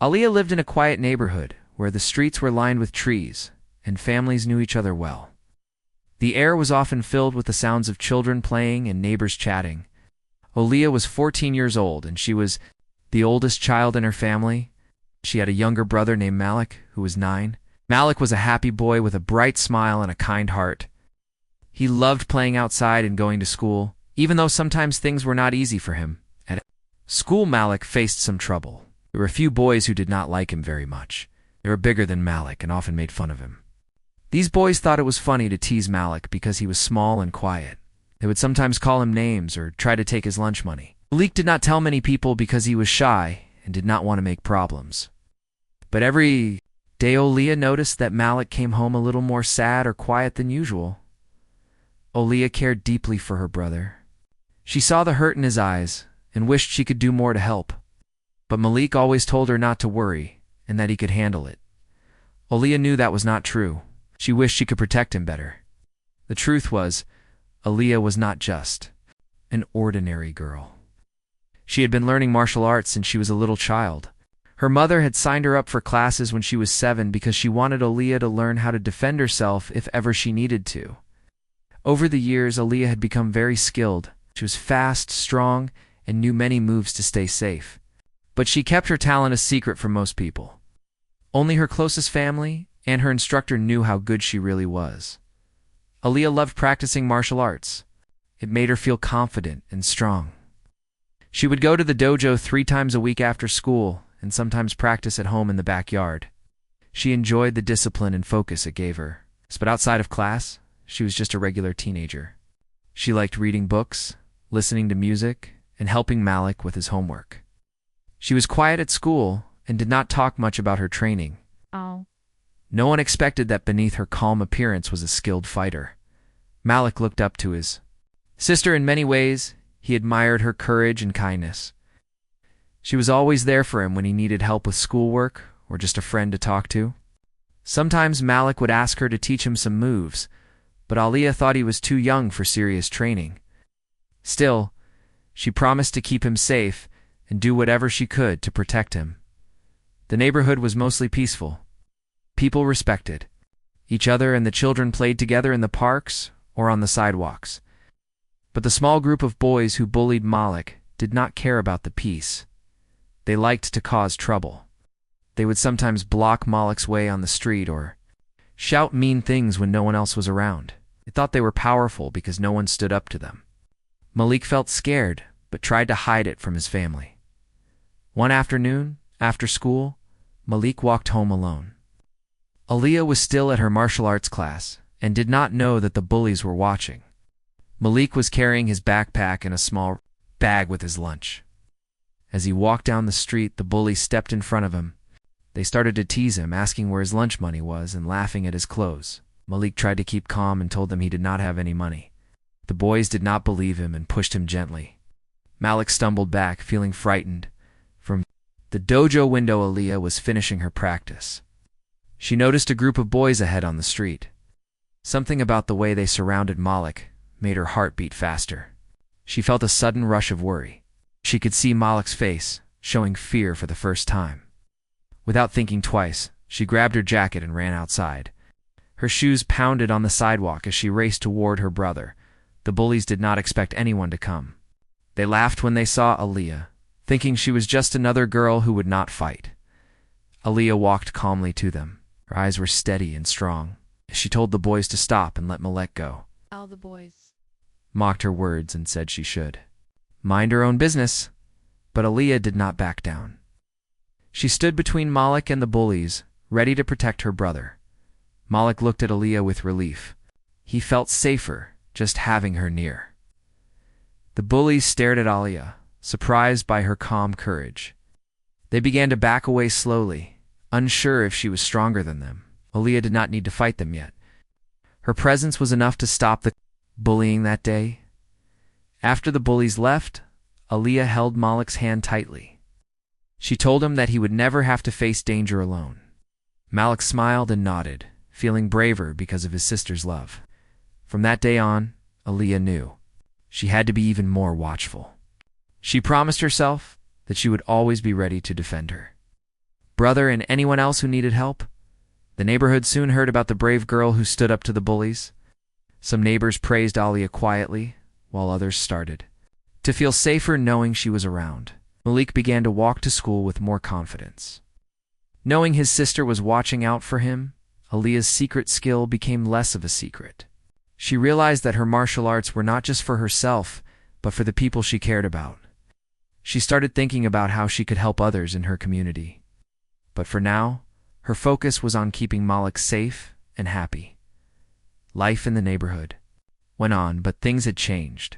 Aliyah lived in a quiet neighborhood where the streets were lined with trees and families knew each other well. The air was often filled with the sounds of children playing and neighbors chatting. Aliyah was 14 years old and she was the oldest child in her family. She had a younger brother named Malik, who was 9. Malik was a happy boy with a bright smile and a kind heart. He loved playing outside and going to school, even though sometimes things were not easy for him. At school, Malik faced some trouble. There were a few boys who did not like him very much. They were bigger than Malik and often made fun of him. These boys thought it was funny to tease Malik because he was small and quiet. They would sometimes call him names or try to take his lunch money. Malik did not tell many people because he was shy and did not want to make problems. But every day Aliyah noticed that Malik came home a little more sad or quiet than usual. Aliyah cared deeply for her brother. She saw the hurt in his eyes and wished she could do more to help. But Malik always told her not to worry and that he could handle it. Aliyah knew that was not true. She wished she could protect him better. The truth was, Aliyah was not just an ordinary girl. She had been learning martial arts since she was a little child. Her mother had signed her up for classes when she was 7 because she wanted Aliyah to learn how to defend herself if ever she needed to. Over the years, Aliyah had become very skilled. She was fast, strong, and knew many moves to stay safe. But she kept her talent a secret from most people. Only her closest family and her instructor knew how good she really was. Aliyah loved practicing martial arts. It made her feel confident and strong. She would go to the dojo 3 times a week after school and sometimes practice at home in the backyard. She enjoyed the discipline and focus it gave her. But outside of class, she was just a regular teenager. She liked reading books, listening to music, and helping Malik with his homework. She was quiet at school and did not talk much about her training. No one expected that beneath her calm appearance was a skilled fighter. Malik looked up to his sister in many ways. He admired her courage and kindness. She was always there for him when he needed help with schoolwork or just a friend to talk to. Sometimes Malik would ask her to teach him some moves, but Aliyah thought he was too young for serious training. Still, she promised to keep him safe and do whatever she could to protect him. The neighborhood was mostly peaceful. People respected each other and the children played together in the parks or on the sidewalks. But the small group of boys who bullied Malik did not care about the peace. They liked to cause trouble. They would sometimes block Malik's way on the street or shout mean things when no one else was around. They thought they were powerful because no one stood up to them. Malik felt scared but tried to hide it from his family. One afternoon, after school, Malik walked home alone. Aliyah was still at her martial arts class and did not know that the bullies were watching. Malik was carrying his backpack and a small bag with his lunch. As he walked down the street, the bullies stepped in front of him. They started to tease him, asking where his lunch money was and laughing at his clothes. Malik tried to keep calm and told them he did not have any money. The boys did not believe him and pushed him gently. Malik stumbled back, feeling frightened. From the dojo window, Aliyah was finishing her practice. She noticed a group of boys ahead on the street. Something about the way they surrounded Malik made her heart beat faster. She felt a sudden rush of worry. She could see Malik's face, showing fear for the first time. Without thinking twice, she grabbed her jacket and ran outside. Her shoes pounded on the sidewalk as she raced toward her brother. The bullies did not expect anyone to come. They laughed when they saw Aliyah, thinking she was just another girl who would not fight. Aliyah walked calmly to them. Her eyes were steady and strong. She told the boys to stop and let Malik go. All the boys Mocked her words and said she should mind her own business, but Aliyah did not back down. She stood between Malik and the bullies, ready to protect her brother. Malik looked at Aliyah with relief. He felt safer just having her near. The bullies stared at Aliyah, surprised by her calm courage. They began to back away slowly, unsure if she was stronger than them. Aliyah did not need to fight them yet. Her presence was enough to stop the bullying that day. After the bullies left, Aliyah held Malik's hand tightly. She told him that he would never have to face danger alone. Malik smiled and nodded, feeling braver because of his sister's love. From that day on, Aliyah knew she had to be even more watchful. She promised herself that she would always be ready to defend her. brother, and anyone else who needed help. The neighborhood soon heard about the brave girl who stood up to the bullies. Some neighbors praised Aliyah quietly, while others started to feel safer knowing she was around. Malik began to walk to school with more confidence. Knowing his sister was watching out for him, Aliyah's secret skill became less of a secret. She realized that her martial arts were not just for herself, but for the people she cared about. She started thinking about how she could help others in her community. But for now, her focus was on keeping Malik safe and happy. Life in the neighborhood went on, but things had changed.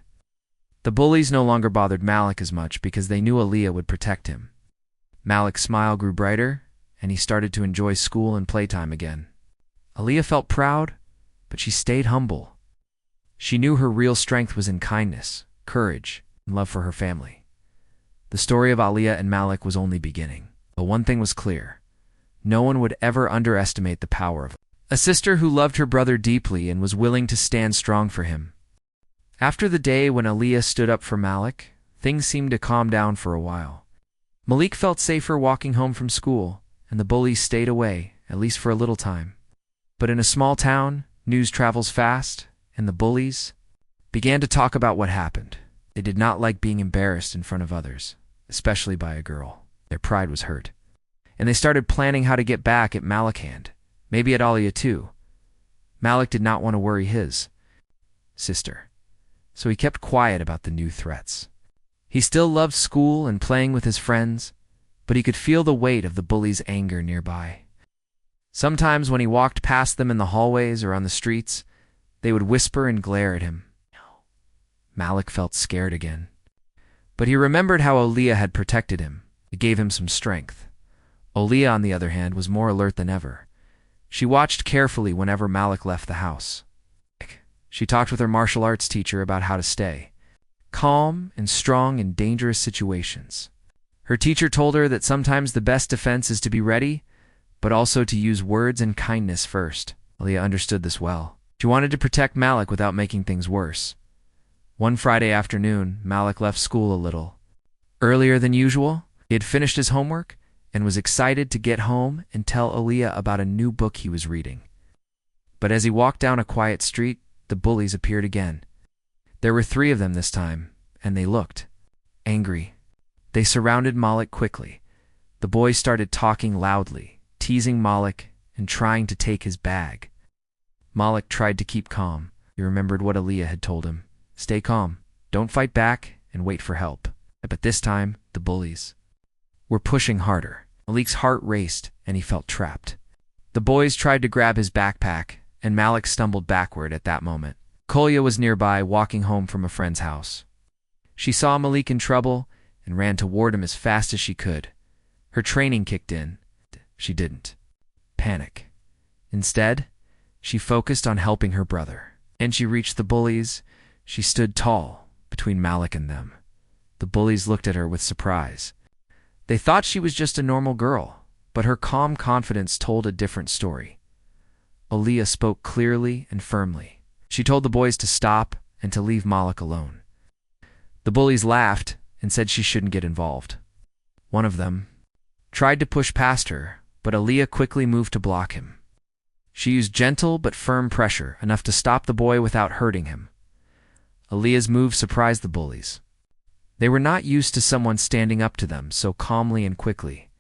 The bullies no longer bothered Malik as much because they knew Aliyah would protect him. Malik's smile grew brighter, and he started to enjoy school and playtime again. Aliyah felt proud, but she stayed humble. She knew her real strength was in kindness, courage, and love for her family. The story of Aliyah and Malik was only beginning, but one thing was clear. No one would ever underestimate the power of a sister who loved her brother deeply and was willing to stand strong for him. After the day when Aliyah stood up for Malik, things seemed to calm down for a while. Malik felt safer walking home from school, and the bullies stayed away, at least for a little time. But in a small town, news travels fast, and the bullies began to talk about what happened. They did not like being embarrassed in front of others, especially by a girl. Their pride was hurt. And they started planning how to get back at Malik, maybe at Aliyah too. Malik did not want to worry his sister, so he kept quiet about the new threats. He still loved school and playing with his friends, but he could feel the weight of the bullies' anger nearby. Sometimes when he walked past them in the hallways or on the streets, they would whisper and glare at him. Malik felt scared again. But he remembered how Aliyah had protected him. It gave him some strength. Aliyah, on the other hand, was more alert than ever. She watched carefully whenever Malik left the house. She talked with her martial arts teacher about how to stay calm and strong in dangerous situations. Her teacher told her that sometimes the best defense is to be ready, but also to use words and kindness first. Aliyah understood this well. She wanted to protect Malik without making things worse. One Friday afternoon, Malik left school a little earlier than usual. He had finished his homework and was excited to get home and tell Aliyah about a new book he was reading. But as he walked down a quiet street, the bullies appeared again. There were 3 of them this time, and they looked angry. They surrounded Malik quickly. The boys started talking loudly, teasing Malik and trying to take his bag. Malik tried to keep calm. He remembered what Aliyah had told him. Stay calm, don't fight back, and wait for help. But this time, the bullies were pushing harder. Malik's heart raced, and he felt trapped. The boys tried to grab his backpack, and Malik stumbled backward at that moment. Kolya was nearby, walking home from a friend's house. She saw Malik in trouble and ran toward him as fast as she could. Her training kicked in. She didn't panic. Instead, she focused on helping her brother. And she reached the bullies. She stood tall between Malik and them. The bullies looked at her with surprise. They thought she was just a normal girl, but her calm confidence told a different story. Aliyah spoke clearly and firmly. She told the boys to stop and to leave Malik alone. The bullies laughed and said she shouldn't get involved. One of them tried to push past her, but Aliyah quickly moved to block him. She used gentle but firm pressure, enough to stop the boy without hurting him. Aliyah's move surprised the bullies. They were not used to someone standing up to them so calmly and quickly.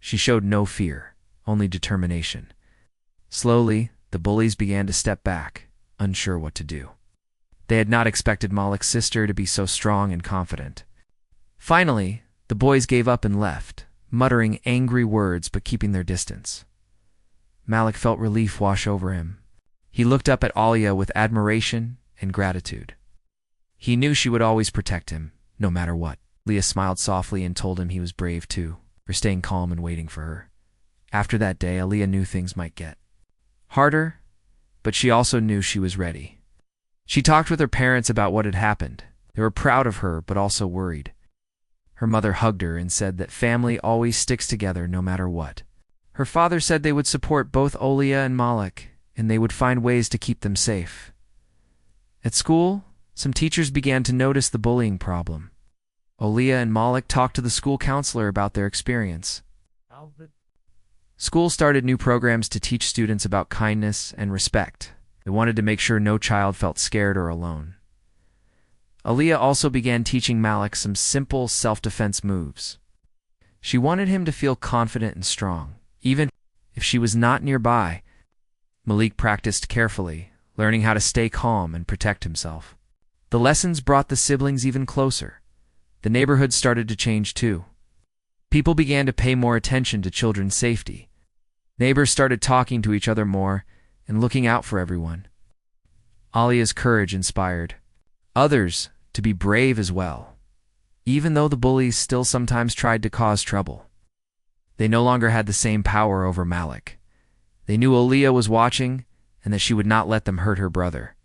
She showed no fear, only determination. Slowly, the bullies began to step back, unsure what to do. They had not expected Malik's sister to be so strong and confident. Finally, the boys gave up and left, muttering angry words but keeping their distance. Malik felt relief wash over him. He looked up at Aliyah with admiration and gratitude. He knew she would always protect him, no matter what. Aliyah smiled softly and told him he was brave too, for staying calm and waiting for her. After that day, Aliyah knew things might get harder, but she also knew she was ready. She talked with her parents about what had happened. They were proud of her, but also worried. Her mother hugged her and said that family always sticks together no matter what. Her father said they would support both Aliyah and Malik, and they would find ways to keep them safe. At school, some teachers began to notice the bullying problem. Aliyah and Malik talked to the school counselor about their experience. School started new programs to teach students about kindness and respect. They wanted to make sure no child felt scared or alone. Aaliyah also began teaching Malik some simple self-defense moves. She wanted him to feel confident and strong, even if she was not nearby. Malik practiced carefully, learning how to stay calm and protect himself. The lessons brought the siblings even closer. The neighborhood started to change too. People began to pay more attention to children's safety. Neighbors started talking to each other more and looking out for everyone. Aaliyah's courage inspired others to be brave as well, even though the bullies still sometimes tried to cause trouble. They no longer had the same power over Malik. They knew Aaliyah was watching and that she would not let them hurt her brother.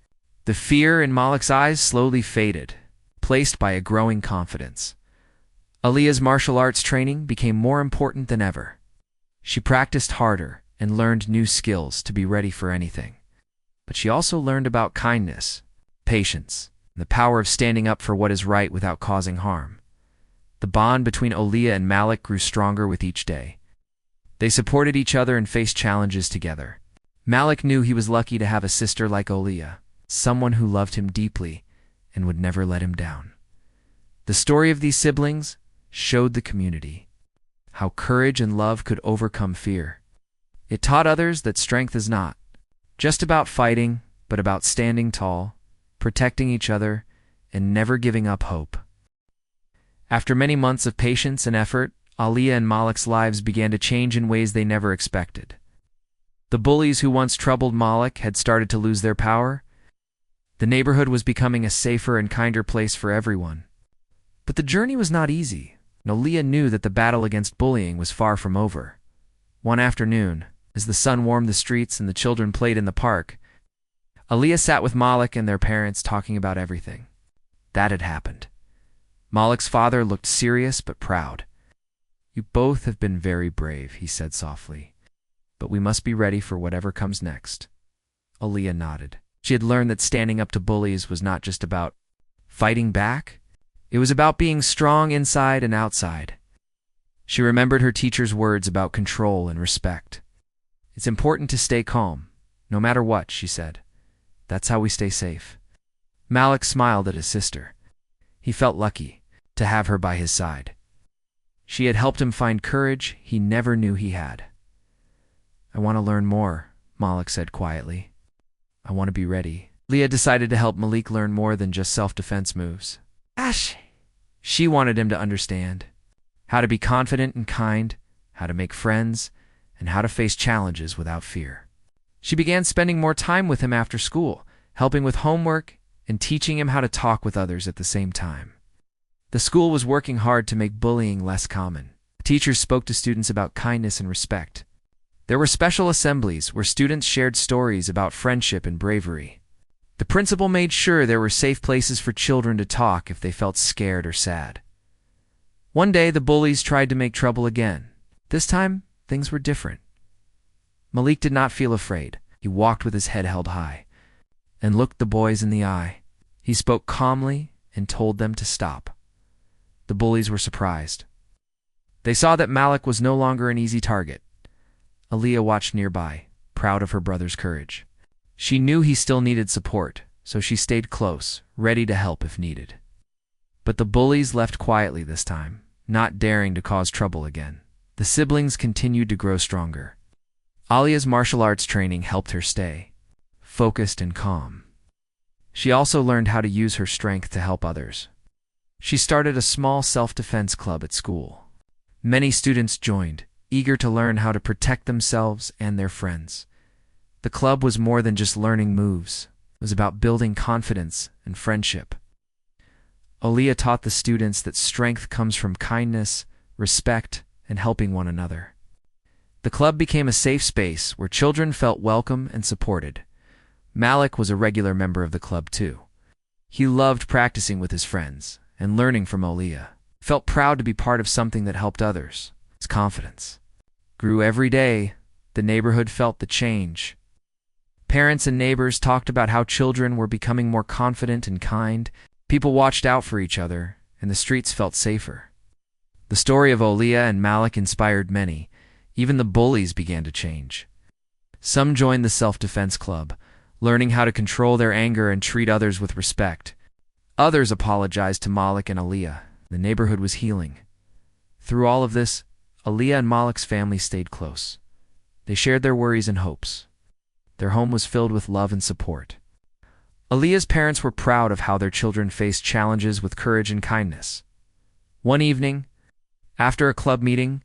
The fear in Malik's eyes slowly faded, replaced by a growing confidence. Aaliyah's martial arts training became more important than ever. She practiced harder and learned new skills to be ready for anything. But she also learned about kindness, patience, and the power of standing up for what is right without causing harm. The bond between Aaliyah and Malik grew stronger with each day. They supported each other and faced challenges together. Malik knew he was lucky to have a sister like Aaliyah, someone who loved him deeply and would never let him down. The story of these siblings showed the community how courage and love could overcome fear. It taught others that strength is not just about fighting, but about standing tall, protecting each other, and never giving up hope. After many months of patience and effort, Aaliyah and Malik's lives began to change in ways they never expected. The bullies who once troubled Malik had started to lose their power. The neighborhood was becoming a safer and kinder place for everyone. But the journey was not easy, and Aaliyah knew that the battle against bullying was far from over. One afternoon, as the sun warmed the streets and the children played in the park, Aaliyah sat with Malik and their parents talking about everything that had happened. Malik's father looked serious but proud. "You both have been very brave," he said softly. "But we must be ready for whatever comes next." Aaliyah nodded. She had learned that standing up to bullies was not just about fighting back. It was about being strong inside and outside. She remembered her teacher's words about control and respect. "It's important to stay calm, no matter what," she said. "That's how we stay safe." Malik smiled at his sister. He felt lucky to have her by his side. She had helped him find courage he never knew he had. "I want to learn more," Malik said quietly. "I want to be ready." Leah decided to help Malik learn more than just self-defense moves. She wanted him to understand how to be confident and kind, how to make friends, and how to face challenges without fear. She began spending more time with him after school, helping with homework and teaching him how to talk with others at the same time. The school was working hard to make bullying less common. Teachers spoke to students about kindness and respect. There were special assemblies where students shared stories about friendship and bravery. The principal made sure there were safe places for children to talk if they felt scared or sad. One day, the bullies tried to make trouble again. This time, things were different. Malik did not feel afraid. He walked with his head held high and looked the boys in the eye. He spoke calmly and told them to stop. The bullies were surprised. They saw that Malik was no longer an easy target. Aaliyah watched nearby, proud of her brother's courage. She knew he still needed support, so she stayed close, ready to help if needed. But the bullies left quietly this time, not daring to cause trouble again. The siblings continued to grow stronger. Aaliyah's martial arts training helped her stay focused and calm. She also learned how to use her strength to help others. She started a small self-defense club at school. Many students joined, eager to learn how to protect themselves and their friends. The club was more than just learning moves. It was about building confidence and friendship. Aaliyah taught the students that strength comes from kindness, respect, and helping one another. The club became a safe space where children felt welcome and supported. Malik was a regular member of the club too. He loved practicing with his friends and learning from Aaliyah. He felt proud to be part of something that helped others. His confidence grew every day. The neighborhood felt the change. Parents and neighbors talked about how children were becoming more confident and kind. People watched out for each other, and the streets felt safer. The story of Aaliyah and Malik inspired many, Even the bullies began to change. Some joined the self-defense club, learning how to control their anger and treat others with respect. Others apologized to Malik and Aaliyah. The neighborhood was healing. Through all of this, Aaliyah and Malik's family stayed close. They shared their worries and hopes. Their home was filled with love and support. Aaliyah's parents were proud of how their children faced challenges with courage and kindness. One evening, after a club meeting,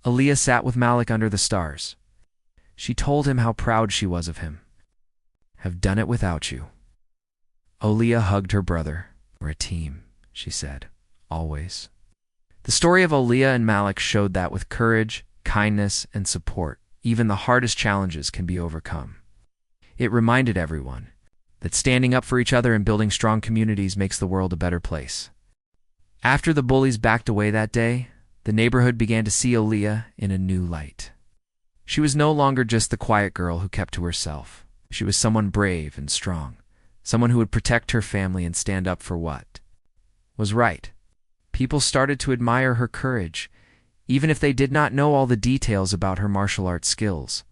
Aaliyah sat with Malik under the stars. She told him how proud she was of him. "Have done it without you." Aaliyah hugged her brother. "We're a team," she said, "always." The story of Aaliyah and Malik showed that with courage, kindness, and support, even the hardest challenges can be overcome. It reminded everyone that standing up for each other and building strong communities makes the world a better place. After the bullies backed away that day, the neighborhood began to see Aaliyah in a new light. She was no longer just the quiet girl who kept to herself. She was someone brave and strong, someone who would protect her family and stand up for what was right. People started to admire her courage, even if they did not know all the details about her martial arts skills.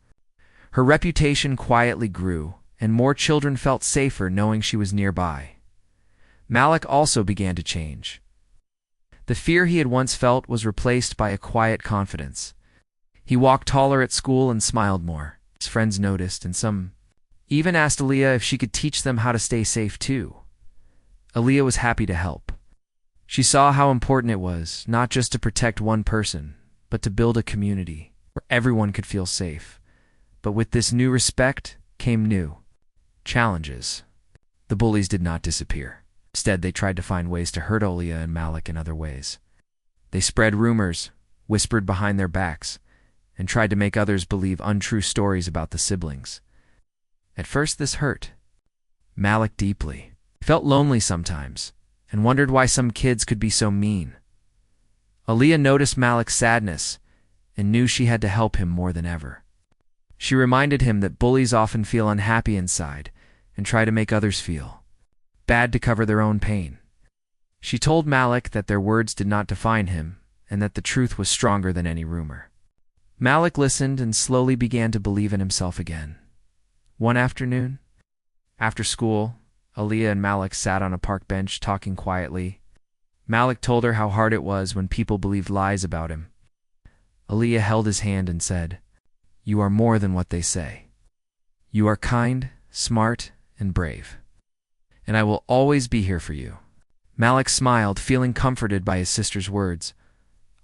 Her reputation quietly grew, and more children felt safer knowing she was nearby. Malik also began to change. The fear he had once felt was replaced by a quiet confidence. He walked taller at school and smiled more. His friends noticed, and some even asked Aaliyah if she could teach them how to stay safe too. Aaliyah was happy to help. She saw how important it was, not just to protect one person, but to build a community where everyone could feel safe. But with this new respect came new challenges. The bullies did not disappear. Instead, they tried to find ways to hurt Aaliyah and Malik in other ways. They spread rumors, whispered behind their backs, and tried to make others believe untrue stories about the siblings. At first, this hurt Malik deeply. He felt lonely sometimes, and wondered why some kids could be so mean. Aaliyah noticed Malik's sadness and knew she had to help him more than ever. She reminded him that bullies often feel unhappy inside and try to make others feel bad to cover their own pain. She told Malik that their words did not define him and that the truth was stronger than any rumor. Malik listened and slowly began to believe in himself again. One afternoon, after school, Aaliyah and Malik sat on a park bench talking quietly. Malik told her how hard it was when people believed lies about him. Aaliyah held his hand and said, "You are more than what they say. You are kind, smart, and brave. And I will always be here for you." Malik smiled, feeling comforted by his sister's words.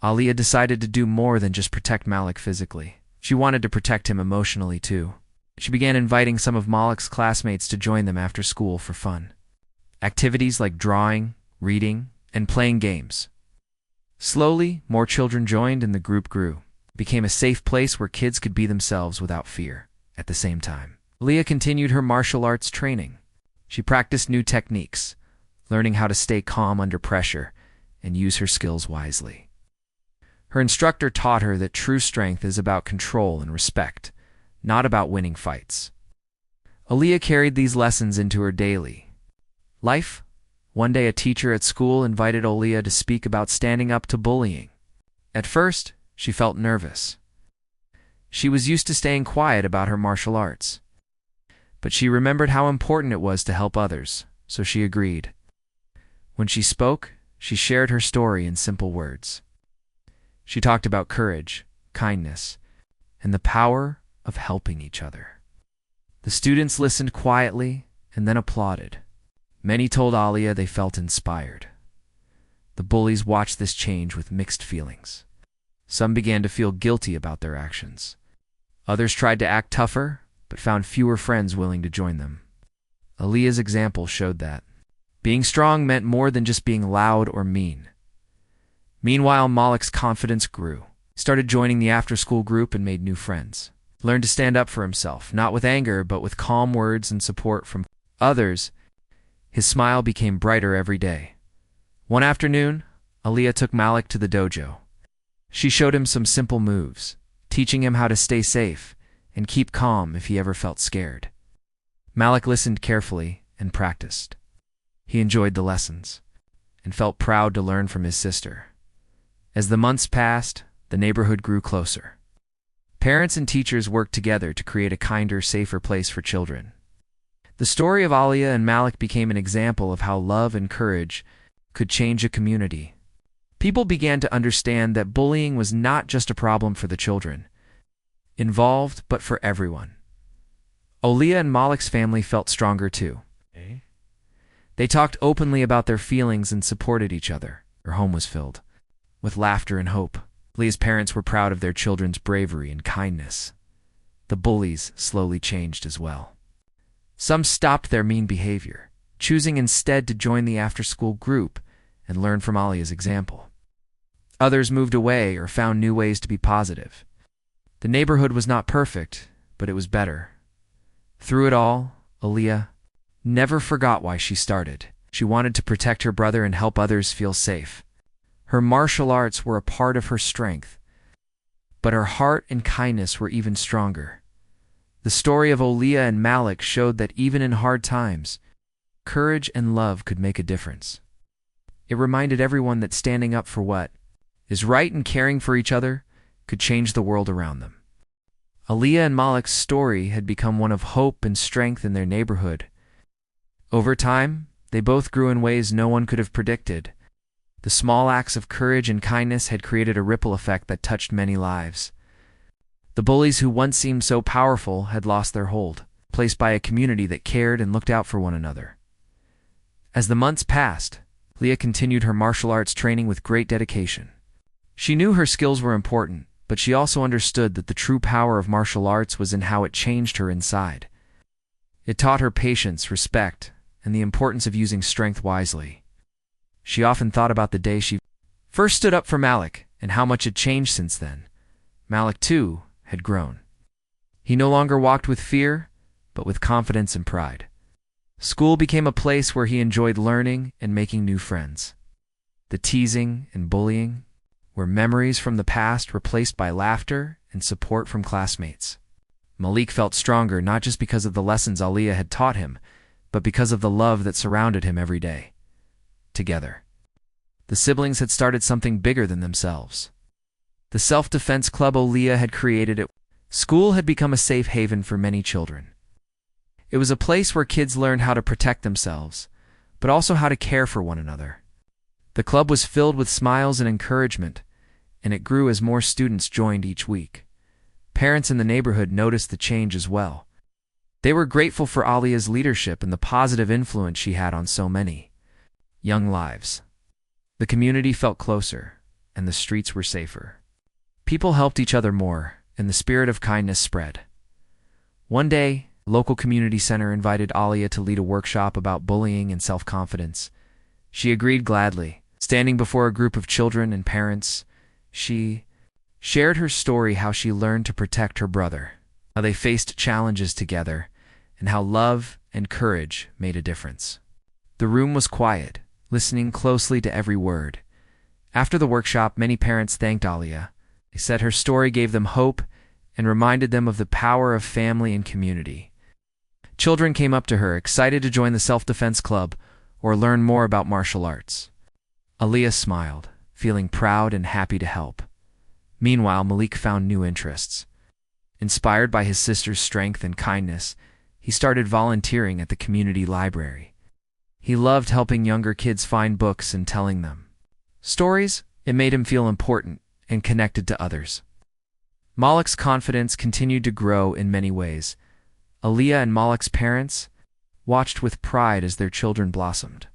Aaliyah decided to do more than just protect Malik physically. She wanted to protect him emotionally too. She began inviting some of Malik's classmates to join them after school for fun. Activities like drawing, reading, and playing games. Slowly, more children joined and the group grew. It became a safe place where kids could be themselves without fear. At the same time, Aaliyah continued her martial arts training. She practiced new techniques, learning how to stay calm under pressure and use her skills wisely. Her instructor taught her that true strength is about control and respect, not about winning fights. Aaliyah carried these lessons into her daily life. One day a teacher at school invited Aaliyah to speak about standing up to bullying. At first, she felt nervous. She was used to staying quiet about her martial arts. But she remembered how important it was to help others, so she agreed. When she spoke, she shared her story in simple words. She talked about courage, kindness, and the power of helping each other. The students listened quietly and then applauded. Many told Aaliyah they felt inspired. The bullies watched this change with mixed feelings. Some began to feel guilty about their actions. Others tried to act tougher, but found fewer friends willing to join them. Aaliyah's example showed that being strong meant more than just being loud or mean. Meanwhile, Malik's confidence grew. He started joining the after-school group and made new friends. He learned to stand up for himself, not with anger, but with calm words and support from others. His smile became brighter every day. One afternoon, Aaliyah took Malik to the dojo. She showed him some simple moves, teaching him how to stay safe and keep calm if he ever felt scared. Malik listened carefully and practiced. He enjoyed the lessons and felt proud to learn from his sister. As the months passed, the neighborhood grew closer. Parents and teachers worked together to create a kinder, safer place for children. The story of Alia and Malik became an example of how love and courage could change a community. People began to understand that bullying was not just a problem for the children involved, but for everyone. Alia and Malik's family felt stronger too. They talked openly about their feelings and supported each other. Their home was filled with laughter and hope. Alia's parents were proud of their children's bravery and kindness. The bullies slowly changed as well. Some stopped their mean behavior, choosing instead to join the after-school group and learn from Alia's example. Others moved away or found new ways to be positive. The neighborhood was not perfect, but it was better. Through it all, Alia never forgot why she started. She wanted to protect her brother and help others feel safe. Her martial arts were a part of her strength, but her heart and kindness were even stronger. The story of Alia and Malik showed that even in hard times, courage and love could make a difference. It reminded everyone that standing up for what is right and caring for each other could change the world around them. Alia and Malik's story had become one of hope and strength in their neighborhood. Over time, they both grew in ways no one could have predicted. The small acts of courage and kindness had created a ripple effect that touched many lives. The bullies who once seemed so powerful had lost their hold, replaced by a community that cared and looked out for one another. As the months passed, Leah continued her martial arts training with great dedication. She knew her skills were important, but she also understood that the true power of martial arts was in how it changed her inside. It taught her patience, respect, and the importance of using strength wisely. She often thought about the day she first stood up for Malik and how much had changed since then. Malik, too, had grown. He no longer walked with fear, but with confidence and pride. School became a place where he enjoyed learning and making new friends. The teasing and bullying were memories from the past replaced by laughter and support from classmates. Malik felt stronger not just because of the lessons Alia had taught him, but because of the love that surrounded him every day. Together, the siblings had started something bigger than themselves. The self-defense club Alia had created at school had become a safe haven for many children. It was a place where kids learned how to protect themselves, but also how to care for one another. The club was filled with smiles and encouragement, and it grew as more students joined each week. Parents in the neighborhood noticed the change as well. They were grateful for Alia's leadership and the positive influence she had on so many young lives. The community felt closer, and the streets were safer. People helped each other more, and the spirit of kindness spread. One day, a local community center invited Alia to lead a workshop about bullying and self-confidence. She agreed gladly. Standing before a group of children and parents, she shared her story, how she learned to protect her brother, how they faced challenges together, and how love and courage made a difference. The room was quiet, listening closely to every word. After the workshop, many parents thanked Alia. They said her story gave them hope and reminded them of the power of family and community. Children came up to her, excited to join the self-defense club or learn more about martial arts. Alia smiled, feeling proud and happy to help. Meanwhile, Malik found new interests. Inspired by his sister's strength and kindness, he started volunteering at the community library. He loved helping younger kids find books and telling them stories. It made him feel important and connected to others. Malik's confidence continued to grow in many ways. Alia and Malik's parents watched with pride as their children blossomed.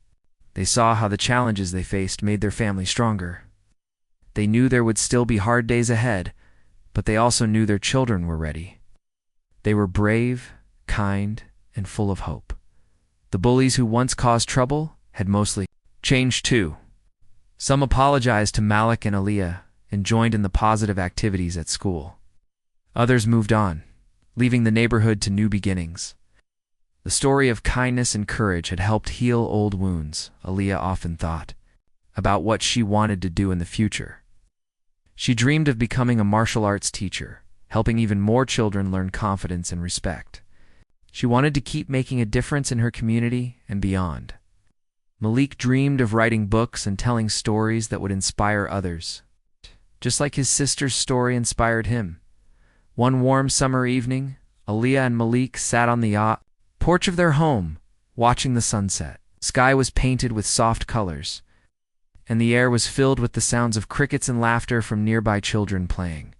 They saw how the challenges they faced made their family stronger. They knew there would still be hard days ahead, but they also knew their children were ready. They were brave, kind, and full of hope. The bullies who once caused trouble had mostly changed too. Some apologized to Malik and Alia and joined in the positive activities at school. Others moved on, leaving the neighborhood to new beginnings. The story of kindness and courage had helped heal old wounds. Alia often thought about what she wanted to do in the future. She dreamed of becoming a martial arts teacher, helping even more children learn confidence and respect. She wanted to keep making a difference in her community and beyond. Malik dreamed of writing books and telling stories that would inspire others, just like his sister's story inspired him. One warm summer evening, Aaliyah and Malik sat on the porch of their home, watching the sunset. Sky was painted with soft colors, and the air was filled with the sounds of crickets and laughter from nearby children playing.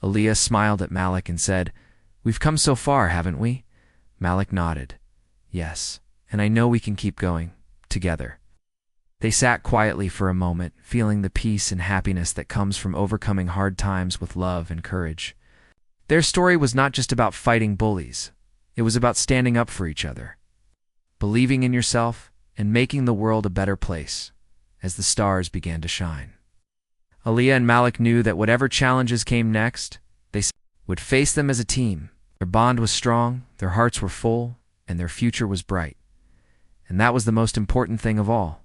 Aaliyah smiled at Malik and said, "We've come so far, haven't we?" Malik nodded. "Yes, and I know we can keep going, together." They sat quietly for a moment, feeling the peace and happiness that comes from overcoming hard times with love and courage. Their story was not just about fighting bullies. It was about standing up for each other, believing in yourself, and making the world a better place as the stars began to shine. Aaliyah and Malik knew that whatever challenges came next, they would face them as a team. Their bond was strong, their hearts were full, and their future was bright. And that was the most important thing of all.